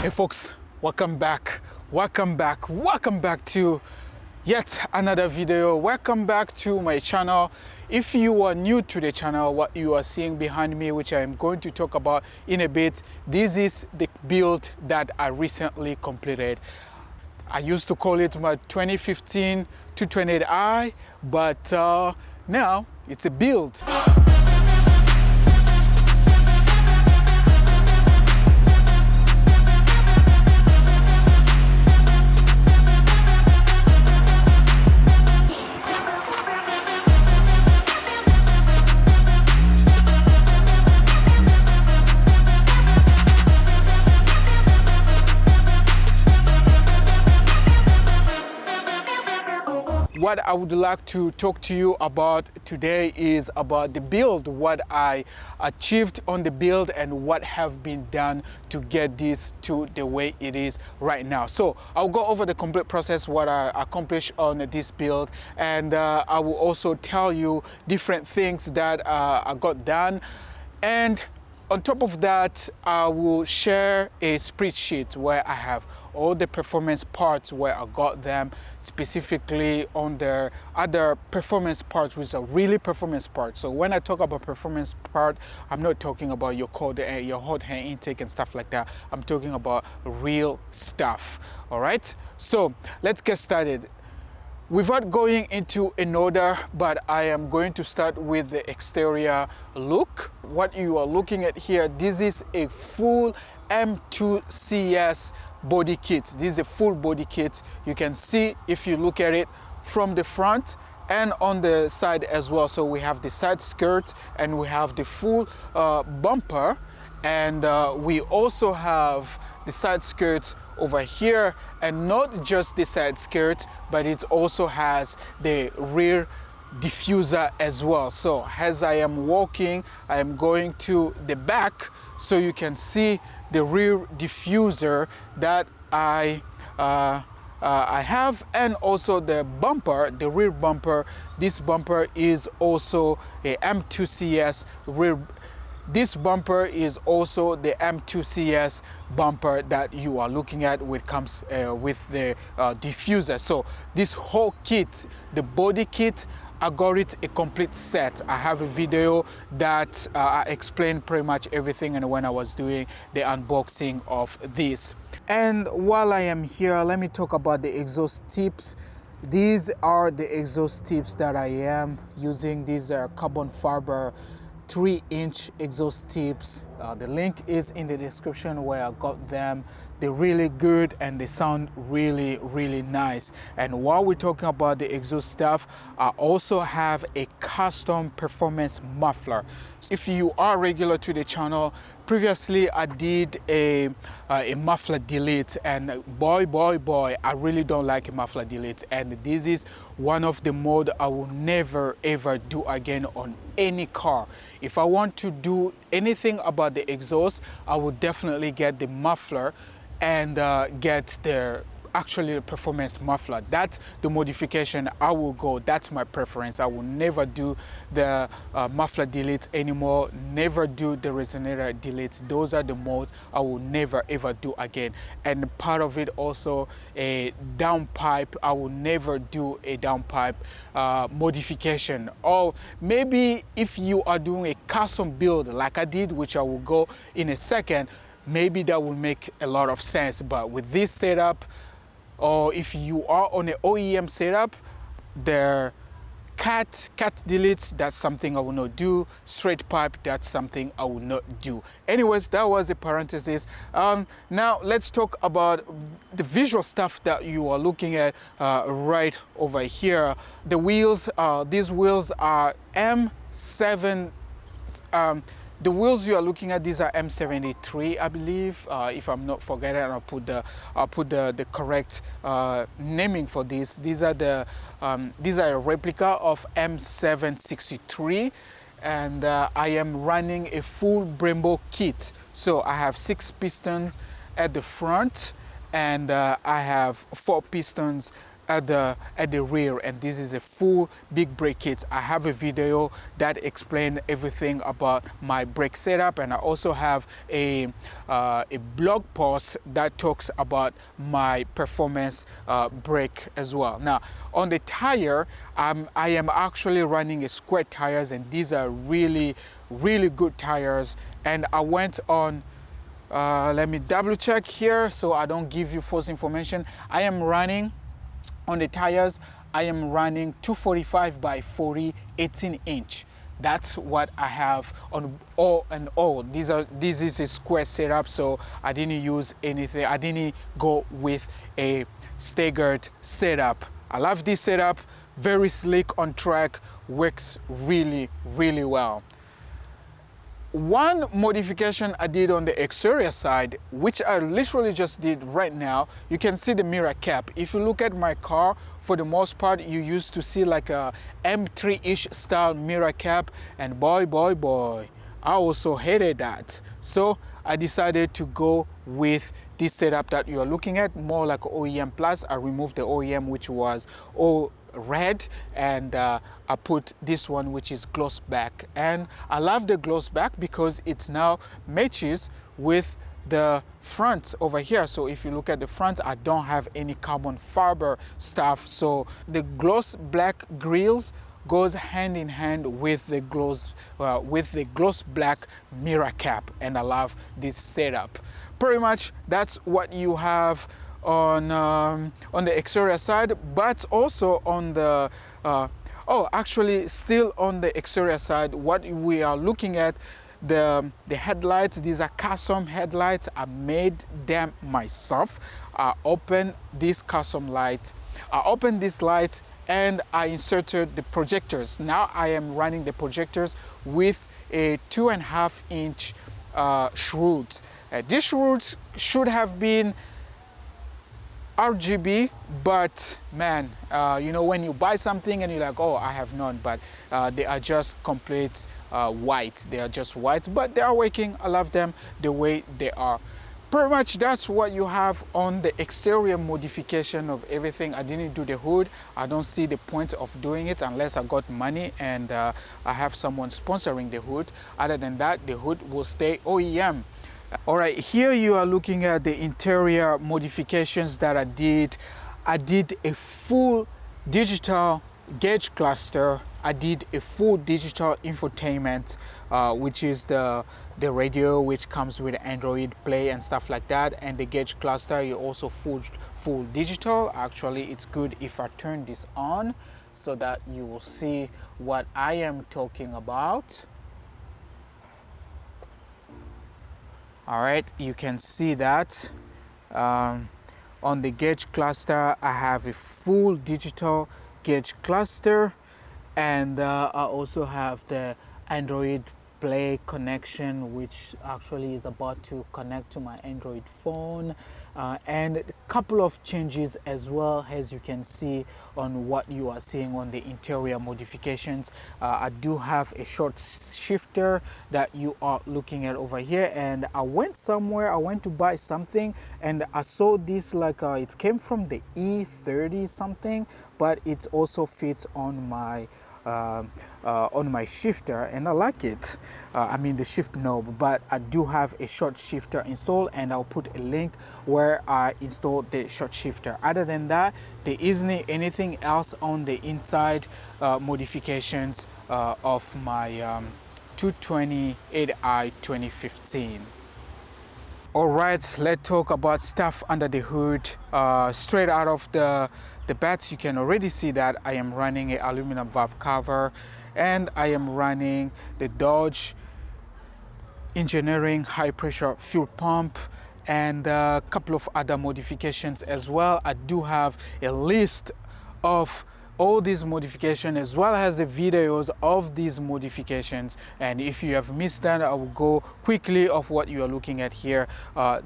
Hey folks, welcome back to yet another video. Welcome back to my channel. If you are new to the channel, what you are seeing behind me, which I am going to talk about in a bit, this is the build that I recently completed. I used to call it my 2015 to 228i, but now it's a build. What I would like to talk to you about today is about the build, what I achieved on the build and what have been done to get this to the way it is right now. So I'll go over the complete process, what I accomplished on this build, and I will also tell you different things that I got done. And on top of that, I will share a spreadsheet where I have all the performance parts, where I got them specifically on the other performance parts, which are really performance parts. So when I talk about performance part, I'm not talking about your code, your hot air intake and stuff like that. I'm talking about real stuff. All right, so let's get started. Without going into an order, but I am going to start with the exterior look. What you are looking at here, this is a full M2CS body kit. This is a full body kit. You can see if you look at it from the front and on the side as well. So we have the side skirt and we have the full bumper, and we also have the side skirts over here, and not just the side skirt, but it also has the rear diffuser as well. So as I am walking, I am going to the back so you can see the rear diffuser that I have, and also the bumper, the rear bumper. This bumper is also a M2CS rear. This bumper is also the M2CS bumper that you are looking at, which comes with the diffuser. So this whole kit, the body kit, I got it a complete set. I have a video that I explained pretty much everything, and when I was doing the unboxing of this. And while I am here, let me talk about the exhaust tips. These are the exhaust tips that I am using. These are carbon fiber 3-inch exhaust tips. The link is in the description where I got them. They're really good and they sound really, really nice. And while we're talking about the exhaust stuff, I also have a custom performance muffler. If you are regular to the channel, previously I did a muffler delete, and boy, I really don't like a muffler delete. And this is one of the modes I will never ever do again on any car. If I want to do anything about the exhaust, I will definitely get the muffler and get the actually the performance muffler. That's the modification I will go. That's my preference. I will never do the muffler delete anymore, never do the resonator delete. Those are the modes I will never ever do again. And part of it also a downpipe. I will never do a downpipe modification. Or maybe if you are doing a custom build like I did, which I will go in a second, maybe that will make a lot of sense. But with this setup, or if you are on an OEM setup, the cat delete, that's something I will not do. Straight pipe, that's something I will not do. Anyways, that was a parenthesis. Now let's talk about the visual stuff that you are looking at right over here. The wheels, these wheels are M7. The wheels you are looking at, these are M73, I believe. If I'm not forgetting, I'll put the correct naming for this. These are a replica of M763, and I am running a full Brembo kit. So I have 6 pistons at the front, and I have 4 pistons at the rear, and this is a full big brake kit. I have a video that explains everything about my brake setup, and I also have a blog post that talks about my performance brake as well. Now on the tire, I am actually running a square tires, and these are really good tires. And I went on let me double check here so I don't give you false information. I am running on the tires, I am running 245 by 40 18-inch. That's what I have on all and all. This is a square setup, so I didn't use anything. I didn't go with a staggered setup. I love this setup. Very slick on track, works really well. One modification I did on the exterior side, which I literally just did right now, you can see the mirror cap. If you look at my car, for the most part, you used to see like a M3-ish style mirror cap, and boy, I also hated that. So I decided to go with this setup that you are looking at, more like OEM Plus. I removed the OEM, which was all red, and I put this one, which is gloss back. And I love the gloss back because it now matches with the front over here. So if you look at the front, I don't have any carbon fiber stuff, so the gloss black grills goes hand in hand with the gloss black mirror cap, and I love this setup. Pretty much that's what you have on the exterior side, but also on the actually still on the exterior side, what we are looking at, the headlights. These are custom headlights. I made them myself. I opened this custom light, I opened these lights, and I inserted the projectors. Now I am running the projectors with a 2.5-inch shroud. These shrouds should have been RGB, but man, you know, when you buy something and you're like, oh, I have none, but they are just complete white. They are just white, but they are working. I love them the way they are. Pretty much that's what you have on the exterior modification of everything. I didn't do the hood. I don't see the point of doing it unless I got money and I have someone sponsoring the hood. Other than that, the hood will stay OEM. All right, here you are looking at the interior modifications that I did. I did a full digital gauge cluster. I did a full digital infotainment, which is the radio, which comes with Android Play and stuff like that. And the gauge cluster is also full digital. Actually, it's good if I turn this on so that you will see what I am talking about. All right, you can see that on the gauge cluster I have a full digital gauge cluster, and I also have the Android Play connection, which actually is about to connect to my Android phone, and a couple of changes as well, as you can see on what you are seeing on the interior modifications. I do have a short shifter that you are looking at over here, and I went somewhere, I went to buy something, and I saw this, like it came from the E30 something, but it also fits on my shifter, and I like it. I mean the shift knob, but I do have a short shifter installed, and I'll put a link where I installed the short shifter. Other than that, there isn't anything else on the inside modifications of my 228i 2015. All right, let's talk about stuff under the hood. Straight out of the bats, you can already see that I am running an aluminum valve cover, and I am running the Dodge Engineering high pressure fuel pump, and a couple of other modifications as well. I do have a list of all these modifications as well as the videos of these modifications, and if you have missed that, I will go quickly of what you are looking at here.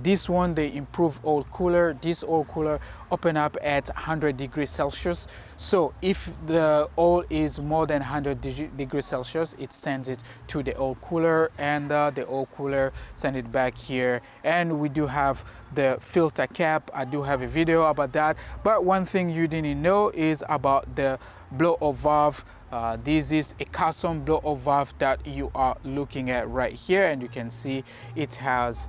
This one, they improve oil cooler. This oil cooler open up at 100 degrees Celsius, so if the oil is more than 100 degrees Celsius, it sends it to the oil cooler, and the oil cooler send it back here. And we do have the filter cap. I do have a video about that, but one thing you didn't know is about the blow-off valve. This is a custom blow-off valve that you are looking at right here, and you can see it has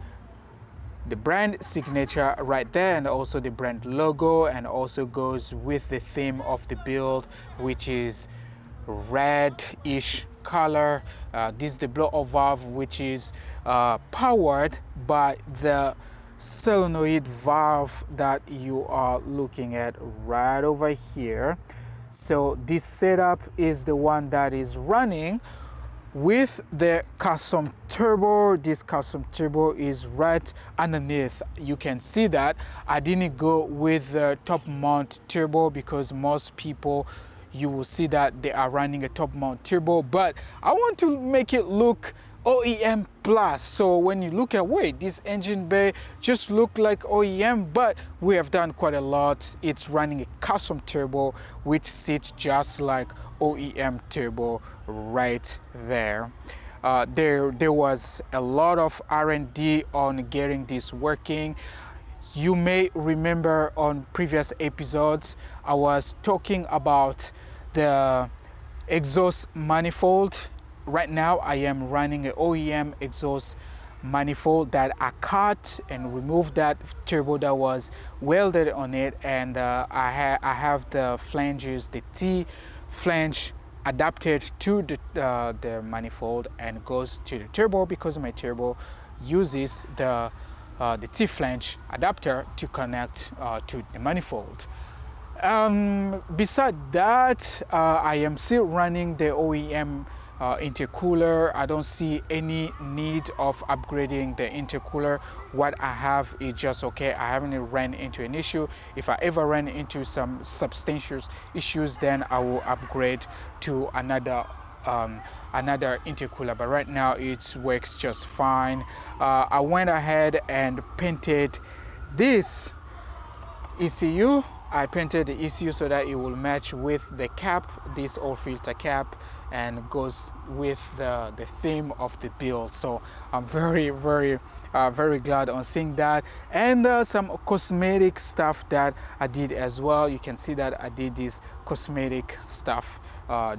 the brand signature right there and also the brand logo, and also goes with the theme of the build, which is red-ish color. This is the blow-off valve, which is powered by the solenoid valve that you are looking at right over here. So this setup is the one that is running with the custom turbo. This custom turbo is right underneath. You can see that I didn't go with the top mount turbo because most people, you will see that they are running a top mount turbo, but I want to make it look OEM plus. So when you look at, wait, this engine bay just look like OEM, but we have done quite a lot. It's running a custom turbo which sits just like OEM turbo right there. There was a lot of R&D on getting this working. You may remember on previous episodes I was talking about the exhaust manifold. Right now I am running an OEM exhaust manifold that I cut and removed that turbo that was welded on it, and I have the flanges, the T flange adapted to the manifold and goes to the turbo, because my turbo uses the T flange adapter to connect to the manifold. Beside that, I am still running the OEM intercooler. I don't see any need of upgrading the intercooler. What I have is just okay. I haven't ran into an issue. If I ever run into some substantial issues, then I will upgrade to another intercooler, but right now it works just fine. I went ahead and painted this ECU. I painted the ECU so that it will match with the cap, this oil filter cap, and goes with the theme of the build. So I'm very glad on seeing that. And some cosmetic stuff that I did as well. You can see that I did this cosmetic stuff,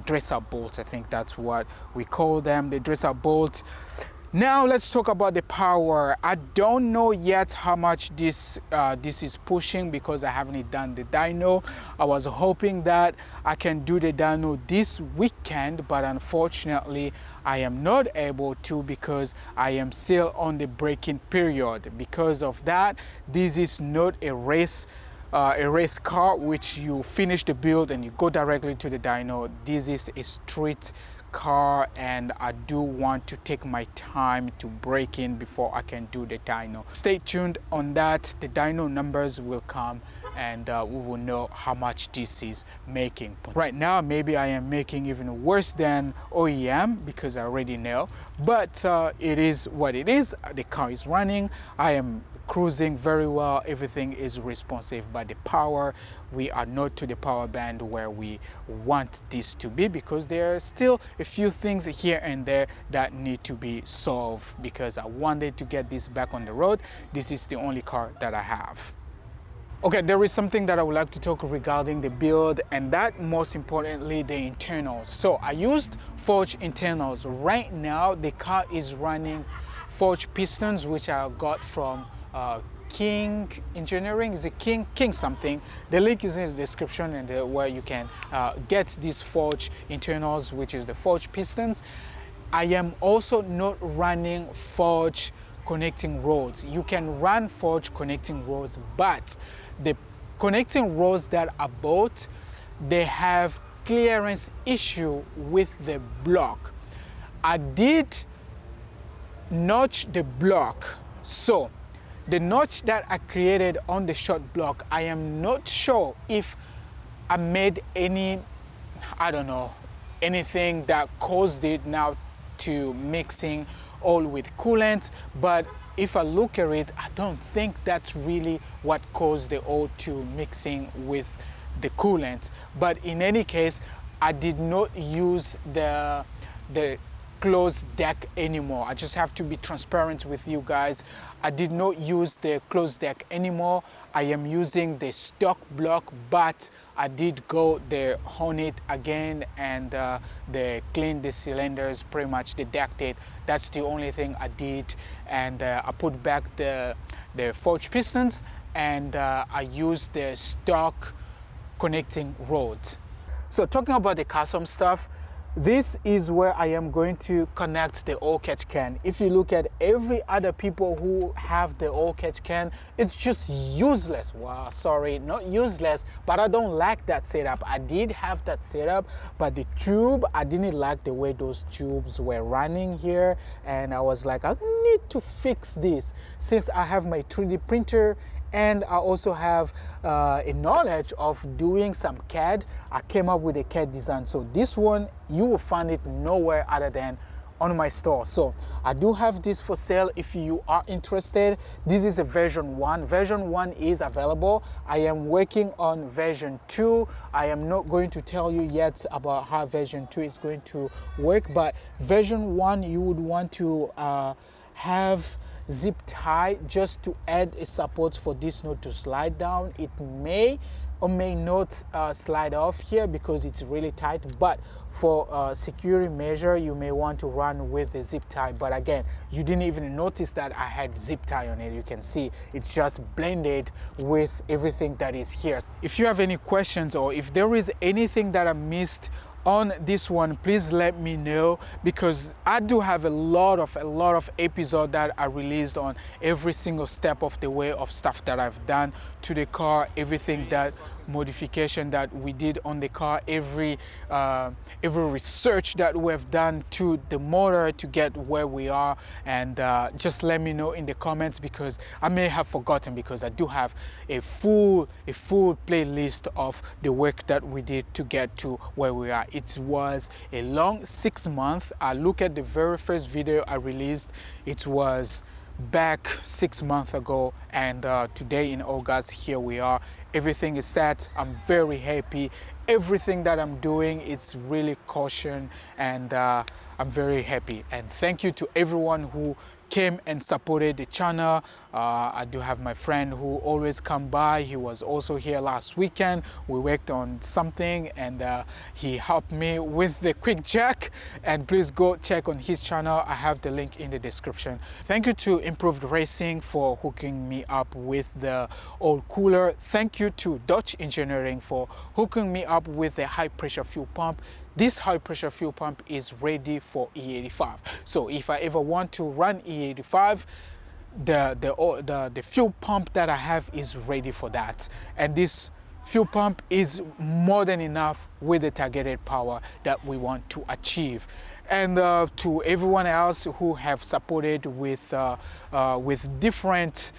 dress-up bolts. I think that's what we call them, the dress-up bolts. Now let's talk about the power. I don't know yet how much this is pushing because I haven't done the dyno. I was hoping that I can do the dyno this weekend, but unfortunately I am not able to because I am still on the braking period. Because of that, this is not a race car which you finish the build and you go directly to the dyno. This is a street car, and I do want to take my time to break in before I can do the dyno. Stay tuned on that. The dyno numbers will come and we will know how much this is making. Right now maybe I am making even worse than OEM because I already know, but it is what it is. The car is running, I am cruising very well, everything is responsive, but the power, we are not to the power band where we want this to be, because there are still a few things here and there that need to be solved, because I wanted to get this back on the road. This is the only car that I have. Okay, there is something that I would like to talk regarding the build, and that most importantly the internals. So I used forged internals. Right now the car is running forged pistons, which I got from King Engineering. Is it King something? The link is in the description, and where you can get these forged internals, which is the forged pistons. I am also not running forged connecting rods. You can run forged connecting rods, but the connecting rods that are bought, they have clearance issue with the block. I did notch the block, so the notch that I created on the short block, I am not sure if I made any, I don't know, anything that caused it now to mixing oil with coolant, but if I look at it, I don't think that's really what caused the oil to mixing with the coolant. But in any case, I did not use the closed deck anymore. I just have to be transparent with you guys. I did not use the closed deck anymore. I am using the stock block, but I did go there on it again, and they cleaned the cylinders, pretty much they decked it. That's the only thing I did. And I put back the forged pistons, and I used the stock connecting rods. So talking about the custom stuff, this is where I am going to connect the oil catch can. If you look at every other people who have the oil catch can, it's just useless. Well, sorry, not useless, but I don't like that setup. I did have that setup, but the tube, I didn't like the way those tubes were running here, and I was like, I need to fix this. Since I have my 3D printer and I also have a knowledge of doing some CAD, I came up with a CAD design. So this one, you will find it nowhere other than on my store. So I do have this for sale if you are interested. This is a version 1. Version 1 is available. I am working on version 2. I am not going to tell you yet about how version 2 is going to work, but version 1, you would want to have zip tie just to add a support for this node to slide down. It may or may not slide off here because it's really tight, but for security measure you may want to run with the zip tie. But again, you didn't even notice that I had zip tie on it. You can see it's just blended with everything that is here. If you have any questions or if there is anything that I missed on this one, please let me know, because I do have a lot of episodes that I released on every single step of the way of stuff that I've done to the car, everything that modification that we did on the car, every research that we have done to the motor to get where we are. And just let me know in the comments, because I may have forgotten, because I do have a full playlist of the work that we did to get to where we are. It was a long 6 months. I look at the very first video I released, it was back 6 months ago, and today in August, here we are. Everything is set. I'm very happy. Everything that I'm doing, it's really caution, and I'm very happy. And thank you to everyone who came and supported the channel. I do have my friend who always come by. He was also here last weekend. We worked on something, and he helped me with the quick jack. And please go check on his channel. I have the link in the description. Thank you to Improved Racing for hooking me up with the oil cooler. Thank you to Dutch Engineering for hooking me up with the high pressure fuel pump. This high pressure fuel pump is ready for E85. So if I ever want to run E85, the fuel pump that I have is ready for that. And this fuel pump is more than enough with the targeted power that we want to achieve. And to everyone else who have supported with different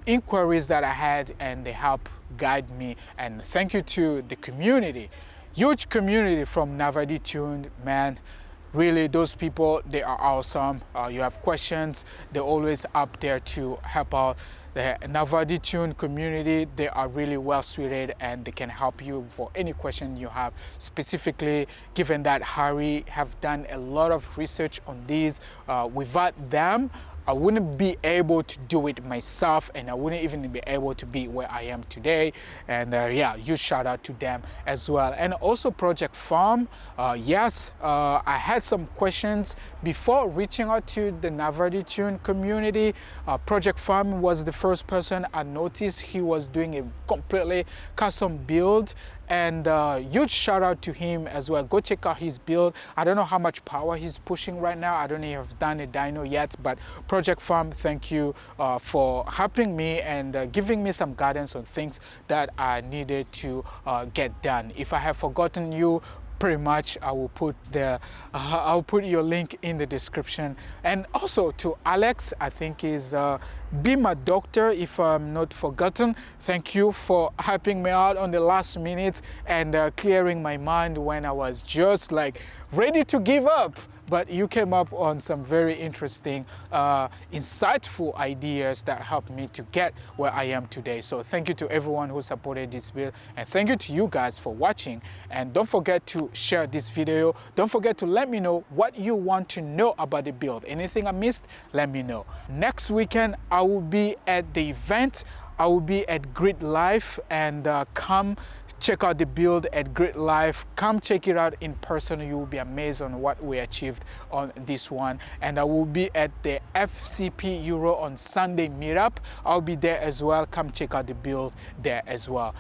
inquiries that I had, and they help guide me. And thank you to the community. Huge community from Navadi Tuned, man. Really, those people, they are awesome. You have questions, they're always up there to help out. The Navadi Tuned community, they are really well suited, and they can help you for any question you have. Specifically, given that Harry have done a lot of research on these, without them, I wouldn't be able to do it myself, and I wouldn't even be able to be where I am today. And yeah, huge shout out to them as well. And also Project Farm. Yes, I had some questions before reaching out to the Navadi Tune community. Project Farm was the first person I noticed. He was doing a completely custom build, and huge shout out to him as well. Go check out his build. I don't know how much power he's pushing right now. I don't know if he's done a dyno yet, but Project Farm, thank you for helping me and giving me some guidance on things that I needed to get done. If I have forgotten you, pretty much I will put I'll put your link in the description. And also to Alex, I think is Be My Doctor, if I'm not forgotten. Thank you for helping me out on the last minute and clearing my mind when I was just like ready to give up. but you came up on some very interesting, insightful ideas that helped me to get where I am today. So thank you to everyone who supported this build, and thank you to you guys for watching. And don't forget to share this video. Don't forget to let me know what you want to know about the build. Anything I missed, let me know. Next weekend I will be at the event. I will be at Grid Life, and come check out the build at Grid Life. Come check it out in person. You will be amazed on what we achieved on this one. And I will be at the FCP Euro on Sunday meetup. I'll be there as well. Come check out the build there as well.